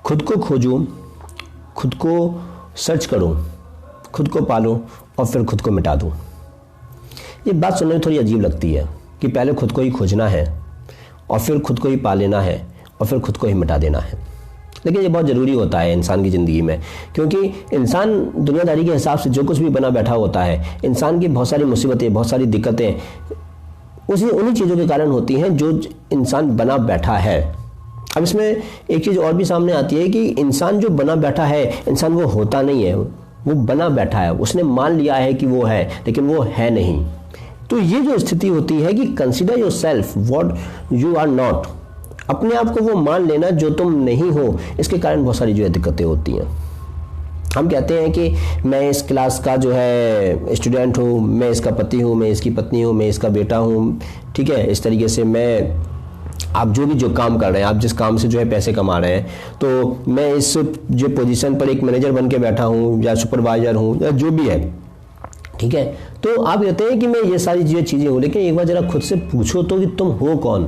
खुद को खोजो, खुद को सर्च करो, खुद को पालो और फिर खुद को मिटा दो। ये बात सुनने में थोड़ी अजीब लगती है कि पहले खुद को ही खोजना है और फिर खुद को ही पा लेना है और फिर खुद को ही मिटा देना है। लेकिन ये बहुत ज़रूरी होता है इंसान की ज़िंदगी में, क्योंकि इंसान दुनियादारी के हिसाब से जो कुछ भी बना बैठा होता है, इंसान की बहुत सारी मुसीबतें, बहुत सारी दिक्कतें उन्हीं चीज़ों के कारण होती हैं जो इंसान बना बैठा है। अब इसमें एक चीज़ और भी सामने आती है कि इंसान जो बना बैठा है, इंसान वो होता नहीं है, वो बना बैठा है। उसने मान लिया है कि वो है, लेकिन वो है नहीं। तो ये जो स्थिति होती है कि consider yourself what you are not, अपने आप को वो मान लेना जो तुम नहीं हो, इसके कारण बहुत सारी जो है दिक्कतें होती हैं। हम कहते हैं कि मैं इस क्लास का जो है स्टूडेंट हूँ, मैं इसका पति हूँ, मैं इसकी पत्नी हूँ, मैं इसका बेटा हूँ, ठीक है। इस तरीके से आप जो भी जो काम कर रहे हैं, आप जिस काम से जो है पैसे कमा रहे हैं, तो मैं इस जो पोजीशन पर एक मैनेजर बन के बैठा हूँ या सुपरवाइजर हूँ या जो भी है, ठीक है। तो आप कहते हैं कि मैं ये सारी जो चीज़ें हूँ, लेकिन एक बार जरा खुद से पूछो तो कि तुम हो कौन।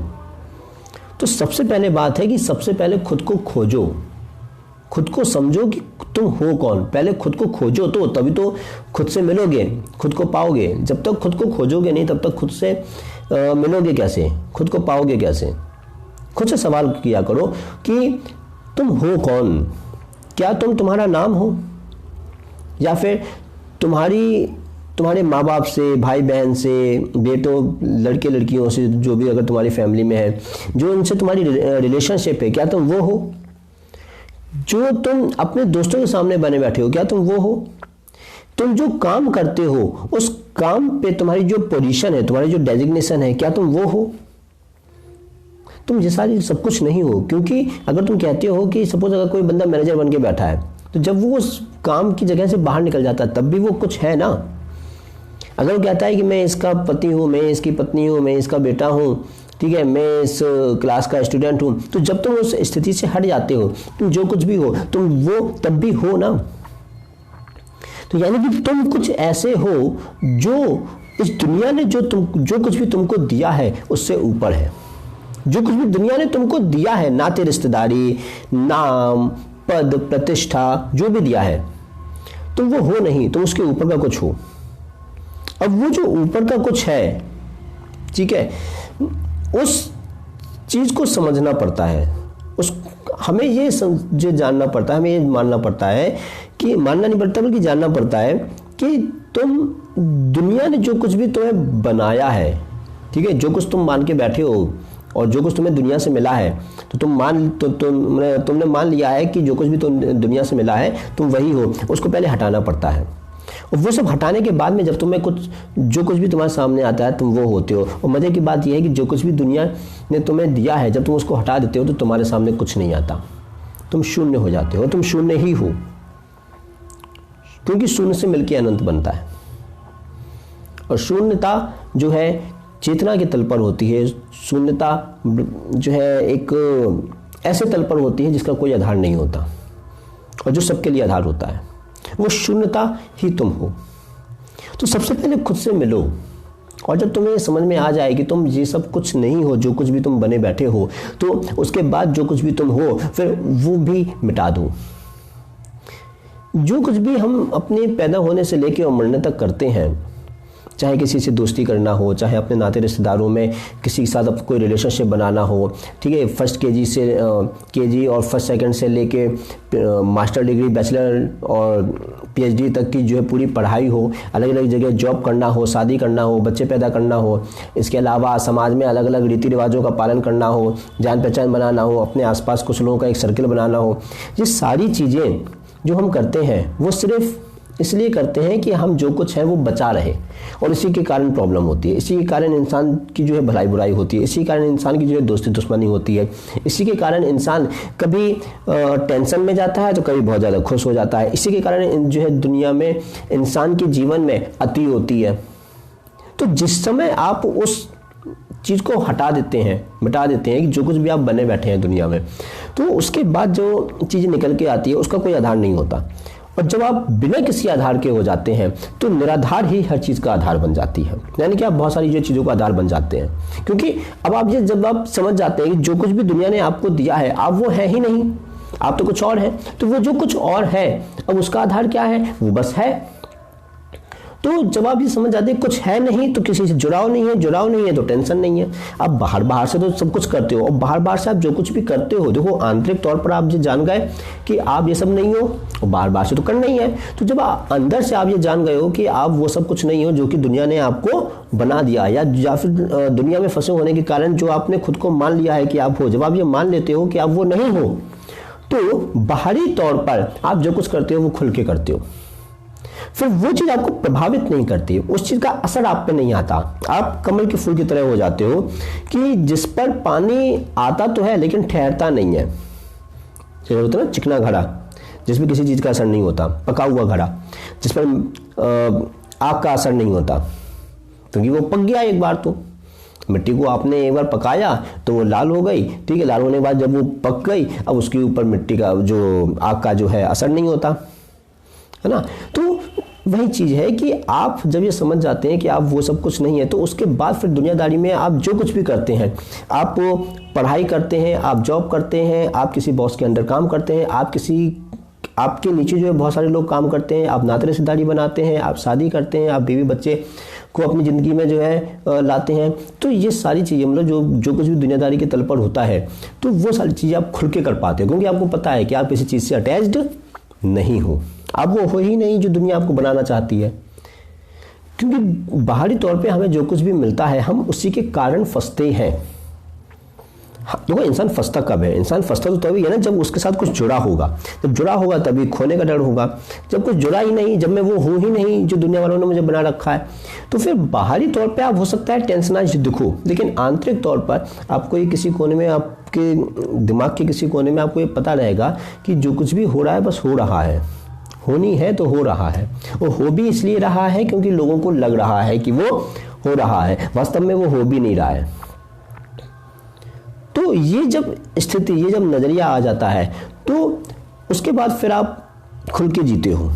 तो सबसे पहले बात है कि सबसे पहले खुद को खोजो, खुद को समझो कि तुम हो कौन। पहले खुद को खोजो तो तभी तो खुद से मिलोगे, खुद को पाओगे। जब तक खुद को खोजोगे नहीं तब तक खुद से मिलोगे कैसे, खुद को पाओगे कैसे। खुद से सवाल किया करो कि तुम हो कौन। क्या तुम्हारा नाम हो, या फिर तुम्हारे माँ बाप से, भाई बहन से, बेटों, लड़के लड़कियों से, जो भी अगर तुम्हारी फैमिली में है, जो उनसे तुम्हारी रिलेशनशिप है, क्या तुम वो हो। जो तुम अपने दोस्तों के सामने बने बैठे हो, क्या तुम वो हो। तुम जो काम करते हो उस काम पे तुम्हारी जो पोजीशन है, तुम्हारी जो डेजिग्नेशन है, क्या तुम वो हो। तुम ये सारी सब कुछ नहीं हो, क्योंकि अगर तुम कहते हो कि सपोज अगर कोई बंदा मैनेजर बन के बैठा है, तो जब वो उस काम की जगह से बाहर निकल जाता है तब भी वो कुछ है ना। अगर वो कहता है कि मैं इसका पति हूँ, मैं इसकी पत्नी हूँ, मैं इसका बेटा हूँ, ठीक है, मैं इस क्लास का स्टूडेंट हूँ, तो जब तुम उस स्थिति से हट जाते हो, तुम जो कुछ भी हो, तुम वो तब भी हो ना। तो यानी कि तुम कुछ ऐसे हो जो इस दुनिया ने जो कुछ भी तुमको दिया है उससे ऊपर है। जो कुछ भी दुनिया ने तुमको दिया है, नाते रिश्तेदारी, नाम, पद, प्रतिष्ठा, जो भी दिया है, तुम वो हो नहीं, तुम उसके ऊपर का कुछ हो। अब वो जो ऊपर का कुछ है, ठीक है, उस चीज को समझना पड़ता है। हमें ये जानना पड़ता है, हमें ये मानना पड़ता है कि मानना नहीं पड़ता बल्कि जानना पड़ता है कि दुनिया ने जो कुछ भी तुम्हें बनाया है, ठीक है, जो कुछ तुम मान के बैठे हो और जो कुछ तुम्हें दुनिया से मिला है, तो तुमने मान लिया है कि जो कुछ भी तुम दुनिया से मिला है तुम वही हो। उसको पहले हटाना पड़ता है, और वो सब हटाने के बाद में जब जो कुछ भी तुम्हारे सामने आता है तुम वो होते हो। और मजे की बात यह है कि जो कुछ भी दुनिया ने तुम्हें दिया है, जब तुम उसको हटा देते हो तो तुम्हारे सामने कुछ नहीं आता, तुम शून्य हो जाते हो। तुम शून्य ही हो, क्योंकि शून्य से मिलकर अनंत बनता है। और शून्यता जो है चेतना के तल पर होती है। शून्यता जो है एक ऐसे तल पर होती है जिसका कोई आधार नहीं होता और जो सबके लिए आधार होता है। वो शून्यता ही तुम हो। तो सबसे पहले खुद से मिलो, और जब तुम्हें समझ में आ जाए कि तुम ये सब कुछ नहीं हो, जो कुछ भी तुम बने बैठे हो, तो उसके बाद जो कुछ भी तुम हो फिर वो भी मिटा दो। जो कुछ भी हम अपने पैदा होने से लेकर और मरने तक करते हैं, चाहे किसी से दोस्ती करना हो, चाहे अपने नाते रिश्तेदारों में किसी के साथ अब कोई रिलेशनशिप बनाना हो, ठीक है, फर्स्ट केजी और फर्स्ट सेकंड से लेके मास्टर डिग्री, बैचलर और पीएचडी तक की जो है पूरी पढ़ाई हो, अलग अलग जगह जॉब करना हो, शादी करना हो, बच्चे पैदा करना हो, इसके अलावा समाज में अलग अलग रीति रिवाजों का पालन करना हो, जान पहचान बनाना हो, अपने आसपास कुछ लोगों का एक सर्किल बनाना हो। ये सारी चीज़ें जो हम करते हैं वो सिर्फ इसलिए करते हैं कि हम जो कुछ है वो बचा रहे, और इसी के कारण प्रॉब्लम होती है। इसी के कारण इंसान की जो है भलाई बुराई होती है, इसी के कारण इंसान की जो है दोस्ती दुश्मनी होती है, इसी के कारण इंसान कभी टेंशन में जाता है तो कभी बहुत ज़्यादा खुश हो जाता है। इसी के कारण जो है दुनिया में इंसान के जीवन में अति होती है। तो जिस समय आप उस चीज़ को हटा देते हैं, मिटा देते हैं कि जो कुछ भी आप बने बैठे हैं दुनिया में, तो उसके बाद जो चीज़ निकल के आती है उसका कोई आधार नहीं होता। और जब आप बिना किसी आधार के हो जाते हैं तो निराधार ही हर चीज़ का आधार बन जाती है, यानी कि आप बहुत सारी जो चीज़ों का आधार बन जाते हैं। क्योंकि अब जब आप समझ जाते हैं कि जो कुछ भी दुनिया ने आपको दिया है आप वो है ही नहीं, आप तो कुछ और है। तो वो जो कुछ और है, अब उसका आधार क्या है? वो बस है। तो जब आप ये समझ जाते हैं कुछ है नहीं तो किसी से जुड़ाव नहीं है, जुड़ाव नहीं है तो टेंशन नहीं है। आप बाहर से तो सब कुछ करते हो, और बाहर से आप जो कुछ भी करते हो, देखो आंतरिक तौर पर आप ये जान गए कि आप ये सब नहीं हो, और बाहर से तो करना ही है। तो जब अंदर से आप ये जान गए हो कि आप वो सब कुछ नहीं हो जो कि दुनिया ने आपको बना दिया, या फिर दुनिया में फंसे होने के कारण जो आपने खुद को मान लिया है कि आप हो, जब आप ये मान लेते हो कि आप वो नहीं हो, तो बाहरी तौर पर आप जो कुछ करते हो वो खुल के करते हो। फिर वो चीज आपको प्रभावित नहीं करती, उस चीज का असर आप पे नहीं आता। आप कमल के फूल की तरह हो जाते हो कि जिस पर पानी आता तो है लेकिन ठहरता नहीं है। जैसे होता है ना चिकना घड़ा, जिसमें किसी चीज का असर नहीं होता, पका हुआ घड़ा जिस पर आग का असर नहीं होता, क्योंकि वो पक गया एक बार। तो मिट्टी को आपने एक बार पकाया तो वो लाल हो गई, ठीक है, लाल होने के बाद जब वो पक गई, अब उसके ऊपर मिट्टी का जो आग का जो है असर नहीं होता, है ना। तो वही चीज है कि आप जब ये समझ जाते हैं कि आप वो सब कुछ नहीं है, तो उसके बाद फिर दुनियादारी में आप जो कुछ भी करते हैं, आप पढ़ाई करते हैं, आप जॉब करते हैं, आप किसी बॉस के अंडर काम करते हैं, आपके नीचे जो है बहुत सारे लोग काम करते हैं, आप नाते रिश्तेदारी बनाते हैं, आप शादी करते हैं, आप बीवी बच्चे को अपनी ज़िंदगी में जो है लाते हैं। तो ये सारी चीज़ें मतलब जो कुछ भी दुनियादारी के तल पर होता है, तो वो सारी चीज़ें आप खुल के कर पाते हो, क्योंकि आपको पता है कि आप किसी चीज़ से अटैच्ड नहीं हो, आप वो हो ही नहीं जो दुनिया आपको बनाना चाहती है। क्योंकि बाहरी तौर पे हमें जो कुछ भी मिलता है हम उसी के कारण फंसते हैं। देखो इंसान फंसता कब है? इंसान फंसता तो तभी है ना जब उसके साथ कुछ जुड़ा होगा। जब जुड़ा होगा तभी खोने का डर होगा। जब कुछ जुड़ा ही नहीं, जब मैं वो हूँ ही नहीं जो दुनिया वालों ने मुझे बना रखा है, तो फिर बाहरी तौर पे आप हो सकता है टेंशनाइज दिखो, लेकिन आंतरिक तौर पर आपको ये किसी कोने में, आपके दिमाग के किसी कोने में आपको ये पता रहेगा कि जो कुछ भी हो रहा है बस हो रहा है, होनी है तो हो रहा है, और हो भी इसलिए रहा है क्योंकि लोगों को लग रहा है कि वो हो रहा है, वास्तव में वो हो भी नहीं रहा है। तो ये जब स्थिति, ये जब नजरिया आ जाता है, तो उसके बाद फिर आप खुल के जीते हो।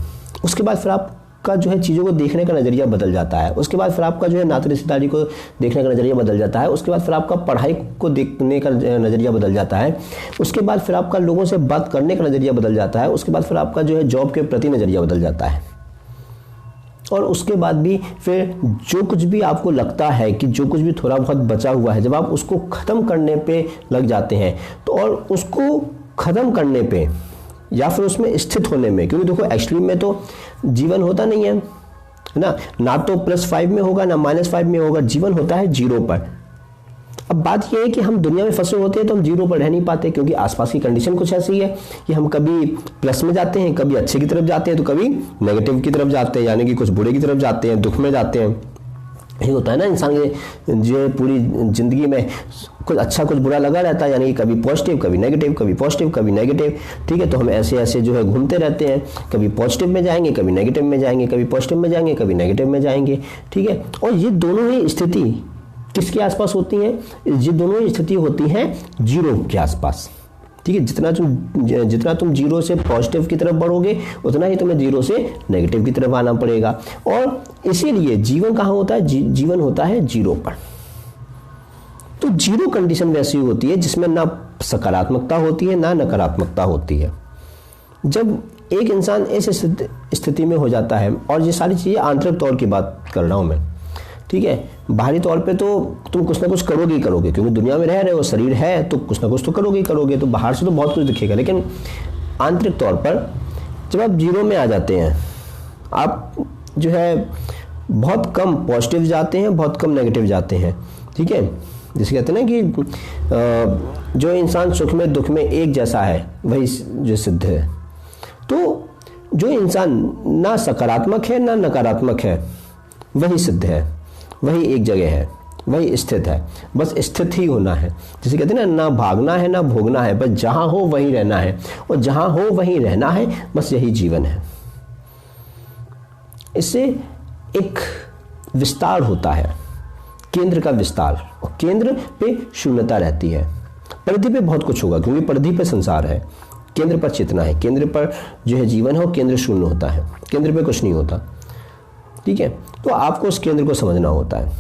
उसके बाद फिर आपका जो है चीज़ों को देखने का नज़रिया बदल जाता है। उसके बाद फिर आपका जो है नाते रिश्तेदारी को देखने का नज़रिया बदल जाता है। उसके बाद फिर आपका पढ़ाई को देखने का नज़रिया बदल जाता है। उसके बाद फिर आपका लोगों से बात करने का नज़रिया बदल जाता है। उसके बाद फिर आपका जो है जॉब के प्रति नज़रिया बदल जाता है। और उसके बाद भी फिर जो कुछ भी आपको लगता है कि जो कुछ भी थोड़ा बहुत बचा हुआ है, जब आप उसको ख़त्म करने पे लग जाते हैं, तो और उसको ख़त्म करने पे या फिर उसमें स्थित होने में, क्योंकि देखो एक्चुअली में तो जीवन होता नहीं है ना, ना तो +5 में होगा ना -5 में होगा, जीवन होता है 0 पर। अब बात यह है कि हम दुनिया में फंसे होते हैं तो हम 0 पर रह नहीं पाते, क्योंकि आसपास की कंडीशन कुछ ऐसी है कि हम कभी प्लस में जाते हैं, कभी अच्छे की तरफ जाते हैं, तो कभी नेगेटिव की तरफ जाते हैं, यानी कि कुछ बुरे की तरफ जाते हैं, दुख में जाते हैं। ये होता है ना इंसान के जो पूरी जिंदगी में कुछ अच्छा कुछ बुरा लगा रहता है, यानी कि कभी पॉजिटिव कभी नेगेटिव, कभी पॉजिटिव कभी नेगेटिव। ठीक है, तो हम ऐसे ऐसे जो है घूमते रहते हैं, कभी पॉजिटिव में जाएंगे कभी नेगेटिव में जाएंगे, कभी पॉजिटिव में जाएंगे कभी नेगेटिव में जाएंगे। ठीक है, और ये दोनों ही स्थिति किसके आसपास होती हैं? ये दोनों ही स्थिति होती हैं 0 के आसपास। ठीक है, जितना तुम 0 से पॉजिटिव की तरफ बढ़ोगे उतना ही तुम्हें 0 से नेगेटिव की तरफ आना पड़ेगा। और इसीलिए जीवन कहाँ होता है? जीवन होता है 0 पर। तो 0 कंडीशन वैसी होती है जिसमें ना सकारात्मकता होती है ना नकारात्मकता होती है। जब एक इंसान इस स्थिति में हो जाता है, और ये सारी चीज़ें आंतरिक तौर की बात कर रहा हूँ मैं, ठीक है, बाहरी तौर पे तो तुम कुछ ना कुछ करोगे ही करोगे, क्योंकि दुनिया में रह रहे हो, शरीर है तो कुछ ना कुछ तो करोगे ही करोगे, तो बाहर से तो बहुत कुछ दिखेगा। लेकिन आंतरिक तौर पर जब आप 0 में आ जाते हैं, आप जो है बहुत कम पॉजिटिव जाते हैं, बहुत कम नेगेटिव जाते हैं। ठीक है, जिसे कहते हैं ना कि जो इंसान सुख में दुख में एक जैसा है वही जो सिद्ध है। तो जो इंसान ना सकारात्मक है ना नकारात्मक है वही सिद्ध है, वही एक जगह है, वही स्थित है, बस स्थित ही होना है। जिसे कहते हैं ना भागना है ना भोगना है, बस जहां हो वहीं रहना है, और जहां हो वहीं रहना है, बस यही जीवन है। इससे एक विस्तार होता है, केंद्र का विस्तार, और केंद्र पे शून्यता रहती है। परिधि पे बहुत कुछ होगा, क्योंकि परिधि पे संसार है, केंद्र पर चेतना है, केंद्र पर जो है जीवन है, और केंद्र शून्य होता है, केंद्र पे कुछ नहीं होता। ठीक है, तो आपको उस केंद्र को समझना होता है।